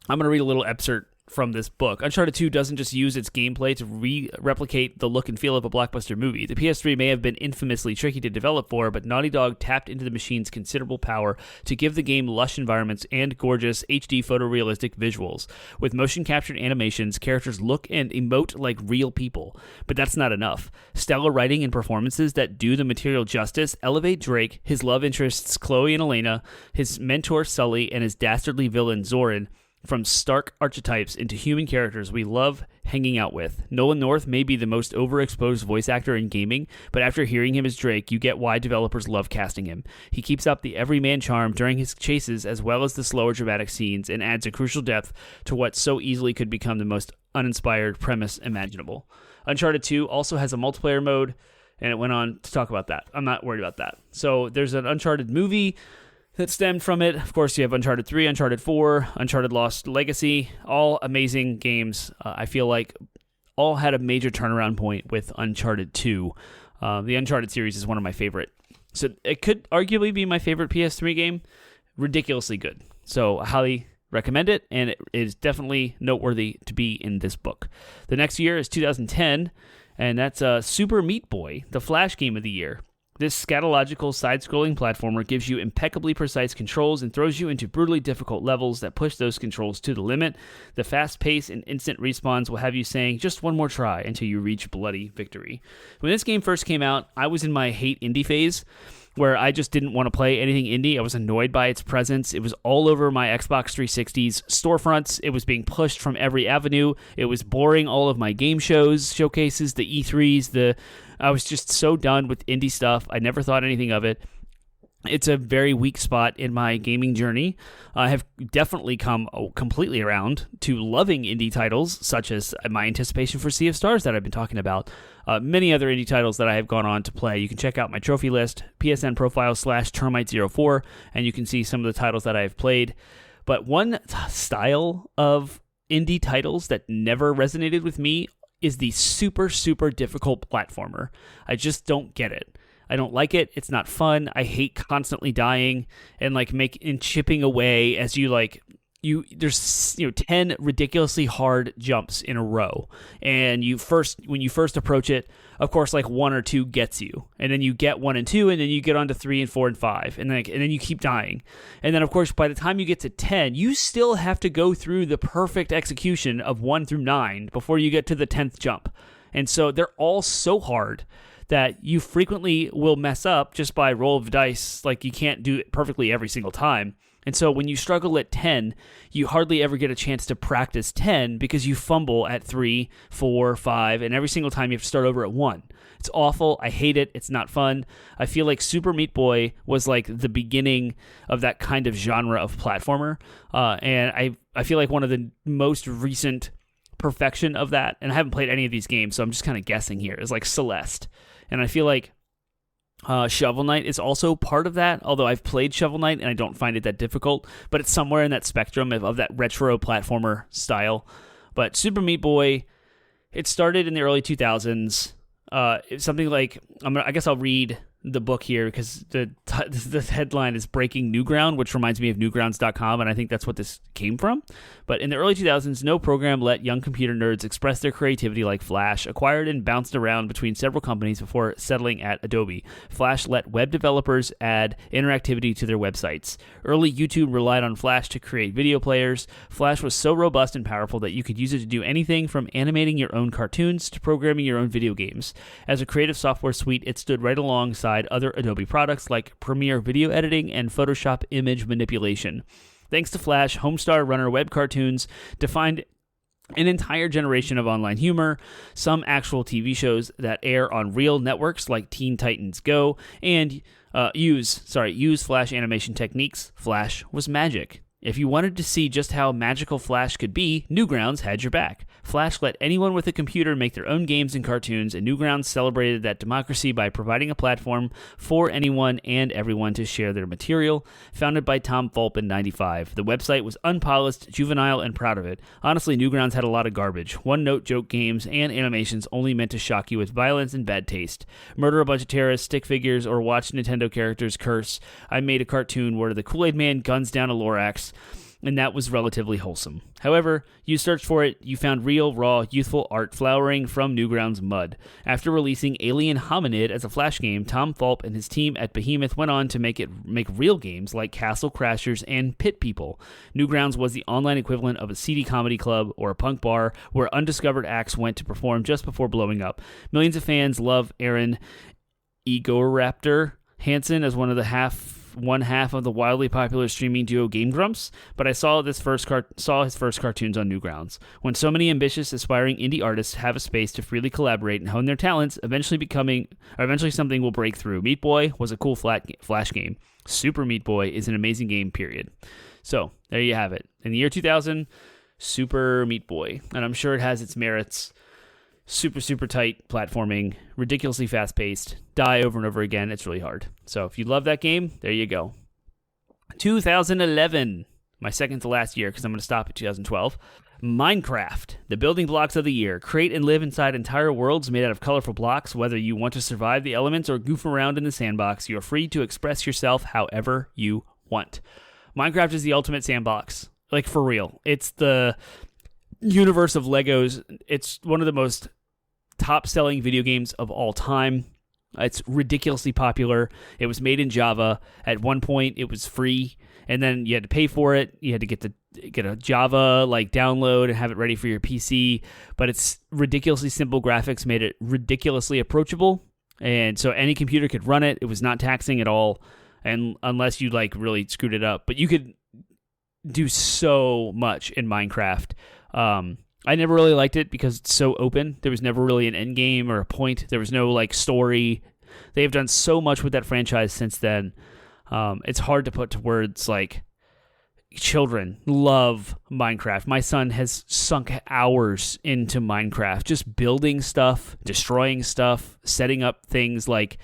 going to read a little excerpt from this book. Uncharted 2 doesn't just use its gameplay to replicate the look and feel of a blockbuster movie. The PS3 may have been infamously tricky to develop for, but Naughty Dog tapped into the machine's considerable power to give the game lush environments and gorgeous HD photorealistic visuals. With motion-captured animations, characters look and emote like real people. But that's not enough. Stellar writing and performances that do the material justice elevate Drake, his love interests Chloe and Elena, his mentor Sully, and his dastardly villain Zoran, from stark archetypes into human characters we love hanging out with. Nolan North may be the most overexposed voice actor in gaming, but after hearing him as Drake, you get why developers love casting him. He keeps up the everyman charm during his chases as well as the slower dramatic scenes and adds a crucial depth to what so easily could become the most uninspired premise imaginable. Uncharted 2 also has a multiplayer mode, and it went on to talk about that. I'm not worried about that. So there's an Uncharted movie that stemmed from it. Of course, you have Uncharted 3, Uncharted 4, Uncharted Lost Legacy, all amazing games. I feel like all had a major turnaround point with Uncharted 2. The Uncharted series is one of my favorite. So it could arguably be my favorite PS3 game. Ridiculously good. So I highly recommend it, and it is definitely noteworthy to be in this book. The next year is 2010, and that's Super Meat Boy, the Flash game of the year. This scatological side-scrolling platformer gives you impeccably precise controls and throws you into brutally difficult levels that push those controls to the limit. The fast pace and instant respawns will have you saying, just one more try until you reach bloody victory. When this game first came out, I was in my hate indie phase, where I just didn't want to play anything indie. I was annoyed by its presence. It was all over my Xbox 360's storefronts. It was being pushed from every avenue. It was boring all of my game showcases, the E3s, I was just so done with indie stuff. I never thought anything of it. It's a very weak spot in my gaming journey. I have definitely come completely around to loving indie titles, such as my anticipation for Sea of Stars that I've been talking about. Many other indie titles that I have gone on to play. You can check out my trophy list, PSN profile /Termite04, and you can see some of the titles that I have played. But one style of indie titles that never resonated with me is the super, super difficult platformer. I just don't get it. I don't like it. It's not fun. I hate constantly dying and chipping away as there's 10 ridiculously hard jumps in a row. And when you first approach it, of course, like 1 or 2 gets you. And then you get 1 and 2, and then you get on to 3 and 4 and 5. And then you keep dying. And then, of course, by the time you get to 10, you still have to go through the perfect execution of 1 through 9 before you get to the 10th jump. And so they're all so hard that you frequently will mess up just by roll of dice. Like, you can't do it perfectly every single time. And so when you struggle at 10, you hardly ever get a chance to practice 10 because you fumble at 3, 4, 5, and every single time you have to start over at 1. It's awful. I hate it. It's not fun. I feel like Super Meat Boy was like the beginning of that kind of genre of platformer. And I feel like one of the most recent perfection of that, and I haven't played any of these games, so I'm just kind of guessing here, is like Celeste. And I feel like Shovel Knight is also part of that, although I've played Shovel Knight and I don't find it that difficult, but it's somewhere in that spectrum of that retro platformer style. But Super Meat Boy, it started in the early 2000s. It's something like, I guess I'll read the book here because the headline is Breaking Newground, which reminds me of newgrounds.com, and I think that's what this came from. But in the early 2000s, no program let young computer nerds express their creativity like Flash, acquired and bounced around between several companies before settling at Adobe. Flash let web developers add interactivity to their websites. Early YouTube relied on Flash to create video players. Flash was so robust and powerful that you could use it to do anything from animating your own cartoons to programming your own video games. As a creative software suite, it stood right alongside other Adobe products like Premiere Video Editing and Photoshop Image Manipulation. Thanks to Flash, Homestar Runner web cartoons defined an entire generation of online humor, some actual TV shows that air on real networks like Teen Titans Go, and use Flash animation techniques. Flash was magic. If you wanted to see just how magical Flash could be, Newgrounds had your back. Flash let anyone with a computer make their own games and cartoons, and Newgrounds celebrated that democracy by providing a platform for anyone and everyone to share their material. Founded by Tom Fulp in '95, the website was unpolished, juvenile, and proud of it. Honestly, Newgrounds had a lot of garbage. One-note joke games and animations only meant to shock you with violence and bad taste. Murder a bunch of terrorists, stick figures, or watch Nintendo characters curse. I made a cartoon where the Kool-Aid Man guns down a Lorax, and that was relatively wholesome. However, you searched for it, you found real, raw, youthful art flowering from Newgrounds' mud. After releasing Alien Hominid as a Flash game, Tom Fulp and his team at Behemoth went on to make real games like Castle Crashers and Pit People. Newgrounds was the online equivalent of a seedy comedy club or a punk bar where undiscovered acts went to perform just before blowing up. Millions of fans love Aaron Egoraptor Hansen as one half of the wildly popular streaming duo Game Grumps, but I saw his first cartoons on Newgrounds. When so many ambitious, aspiring indie artists have a space to freely collaborate and hone their talents, eventually something will break through. Meat Boy was a cool Flash game. Super Meat Boy is an amazing game, period. So, there you have it. In the year 2000, Super Meat Boy. And I'm sure it has its merits. Super, super tight platforming, ridiculously fast-paced, die over and over again. It's really hard. So if you love that game, there you go. 2011, my second to last year because I'm going to stop at 2012. Minecraft, the building blocks of the year. Create and live inside entire worlds made out of colorful blocks. Whether you want to survive the elements or goof around in the sandbox, you are free to express yourself however you want. Minecraft is the ultimate sandbox. Like, for real. It's the universe of Legos. It's one of the most top-selling video games of all time. It's ridiculously popular. It was made in Java. At one point, it was free, and then you had to pay for it. You had to get a Java download and have it ready for your PC. But it's ridiculously simple graphics made it ridiculously approachable, and so any computer could run it. It was not taxing at all, and unless you really screwed it up. But you could do so much in Minecraft. I never really liked it because it's so open. There was never really an end game or a point. There was no story. They've done so much with that franchise since then. It's hard to put to words. Children love Minecraft. My son has sunk hours into Minecraft, just building stuff, destroying stuff, setting up things like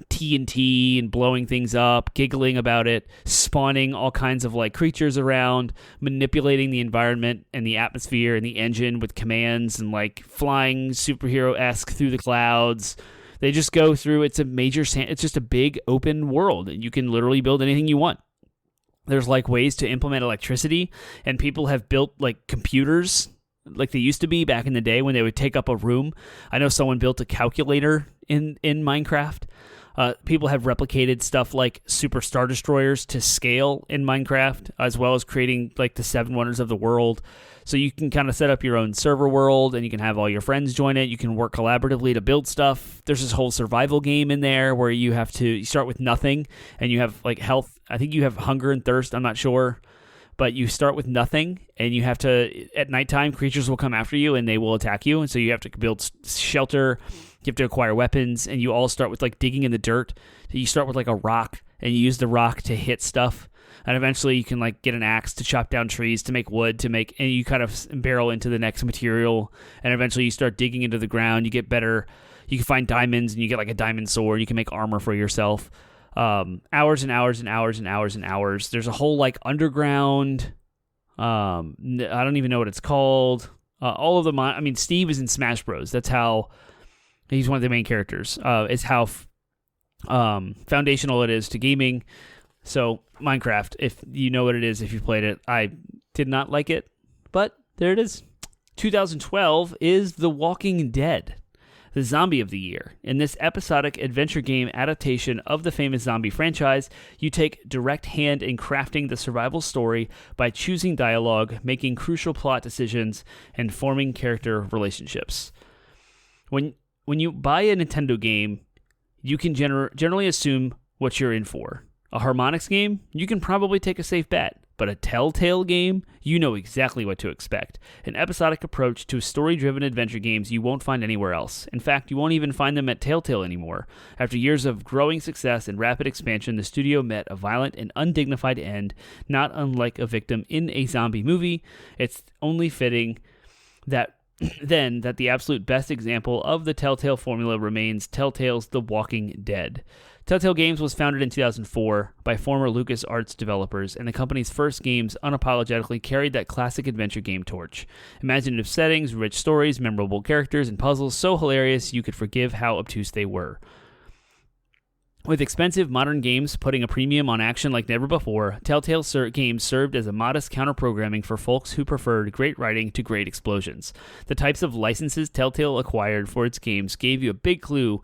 TNT and blowing things up, giggling about it, spawning all kinds of creatures around, manipulating the environment and the atmosphere and the engine with commands and flying superhero-esque through the clouds. They just go through. It's just a big open world, and you can literally build anything you want. There's ways to implement electricity, and people have built computers like they used to be back in the day when they would take up a room. I know someone built a calculator in Minecraft. People have replicated stuff like Super Star Destroyers to scale in Minecraft, as well as creating the 7 wonders of the world. So you can kind of set up your own server world, and you can have all your friends join it. You can work collaboratively to build stuff. There's this whole survival game in there where you start with nothing, and you have health. I think you have hunger and thirst. I'm not sure. But you start with nothing, and you have to, at nighttime, creatures will come after you, and they will attack you. And so you have to build shelter. You have to acquire weapons, and you all start with digging in the dirt. You start with a rock, and you use the rock to hit stuff. And eventually you can get an axe to chop down trees, to make wood, and you kind of barrel into the next material. And eventually you start digging into the ground. You get better. You can find diamonds, and you get a diamond sword. You can make armor for yourself. Hours and hours and hours and hours and hours. There's a whole underground. I don't even know what it's called. All of them. Steve is in Smash Bros. That's how he's one of the main characters. Is how foundational it is to gaming. So Minecraft, if you know what it is, if you played it, I did not like it, but there it is. 2012 is The Walking Dead, the zombie of the year. In this episodic adventure game adaptation of the famous zombie franchise, you take direct hand in crafting the survival story by choosing dialogue, making crucial plot decisions, and forming character relationships. When you buy a Nintendo game, you can generally assume what you're in for. A Harmonix game, you can probably take a safe bet. But a Telltale game, you know exactly what to expect. An episodic approach to story-driven adventure games you won't find anywhere else. In fact, you won't even find them at Telltale anymore. After years of growing success and rapid expansion, the studio met a violent and undignified end, not unlike a victim in a zombie movie. It's only fitting that the absolute best example of the Telltale formula remains Telltale's The Walking Dead. Telltale Games was founded in 2004 by former LucasArts developers, and the company's first games unapologetically carried that classic adventure game torch. Imaginative settings, rich stories, memorable characters, and puzzles so hilarious you could forgive how obtuse they were. With expensive modern games putting a premium on action like never before, Telltale games served as a modest counter-programming for folks who preferred great writing to great explosions. The types of licenses Telltale acquired for its games gave you a big clue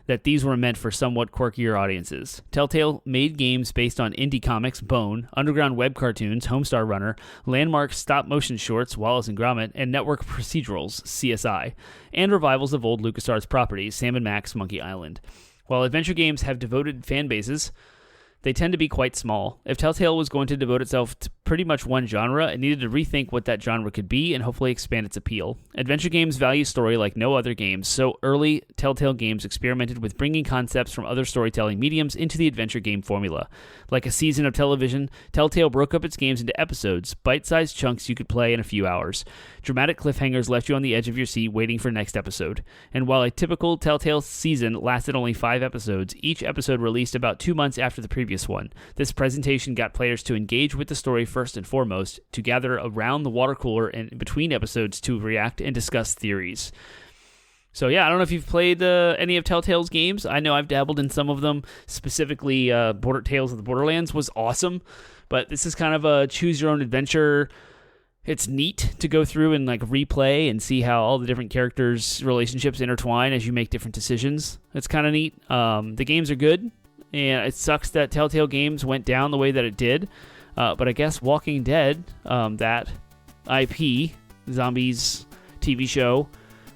that these were meant for somewhat quirkier audiences. Telltale made games based on indie comics, Bone, underground web cartoons, Homestar Runner, landmark stop-motion shorts, Wallace and Gromit, and network procedurals, CSI, and revivals of old LucasArts properties, Sam & Max, Monkey Island. While adventure games have devoted fan bases, they tend to be quite small. If Telltale was going to devote itself to pretty much one genre, it needed to rethink what that genre could be and hopefully expand its appeal. Adventure games value story like no other games, so early Telltale games experimented with bringing concepts from other storytelling mediums into the adventure game formula. Like a season of television, Telltale broke up its games into episodes, bite-sized chunks you could play in a few hours. Dramatic cliffhangers left you on the edge of your seat waiting for next episode. And while a typical Telltale season lasted only 5 episodes, each episode released about 2 months after the previous one. This presentation got players to engage with the story first and foremost, to gather around the water cooler and between episodes to react and discuss theories. So yeah, I don't know if you've played any of Telltale's games. I know I've dabbled in some of them. Specifically, Tales of the Borderlands was awesome, but this is kind of a choose-your-own-adventure. It's neat to go through and like replay and see how all the different characters' relationships intertwine as you make different decisions. It's kind of neat. The games are good, and it sucks that Telltale Games went down the way that it did. But I guess Walking Dead, that IP, Zombies TV show,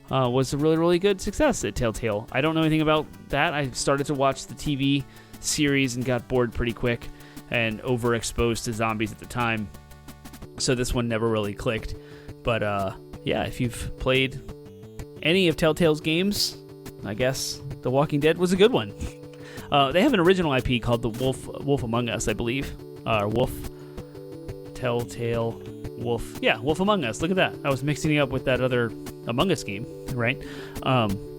was a really, really good success at Telltale. I don't know anything about that. I started to watch the TV series and got bored pretty quick and overexposed to zombies at the time. So this one never really clicked. But yeah, if you've played any of Telltale's games, I guess The Walking Dead was a good one. They have an original IP called The Wolf Among Us, I believe. Telltale Wolf. Yeah, Wolf Among Us. Look at that. I was mixing it up with that other Among Us game, right?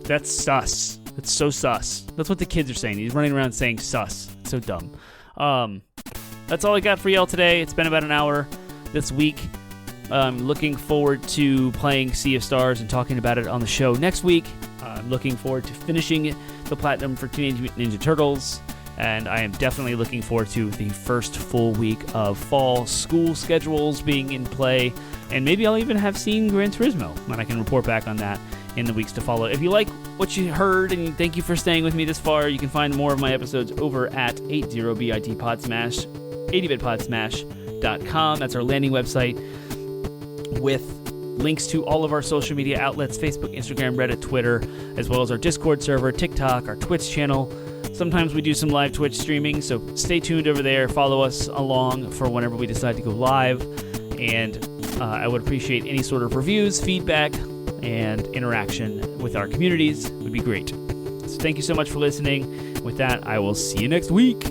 That's sus. That's so sus. That's what the kids are saying. He's running around saying sus. It's so dumb. That's all I got for y'all today. It's been about an hour this week. I'm looking forward to playing Sea of Stars and talking about it on the show next week. I'm looking forward to finishing the Platinum for Teenage Mutant Ninja Turtles. And I am definitely looking forward to the first full week of fall school schedules being in play. And maybe I'll even have seen Gran Turismo, and I can report back on that in the weeks to follow. If you like what you heard, and thank you for staying with me this far, you can find more of my episodes over at 80BITPodsmash, 80bitpodsmash.com. That's our landing website with links to all of our social media outlets, Facebook, Instagram, Reddit, Twitter, as well as our Discord server, TikTok, our Twitch channel. Sometimes we do some live Twitch streaming, so stay tuned over there. Follow us along for whenever we decide to go live. And I would appreciate any sort of reviews, feedback, and interaction with our communities. It would be great. So thank you so much for listening. With that, I will see you next week.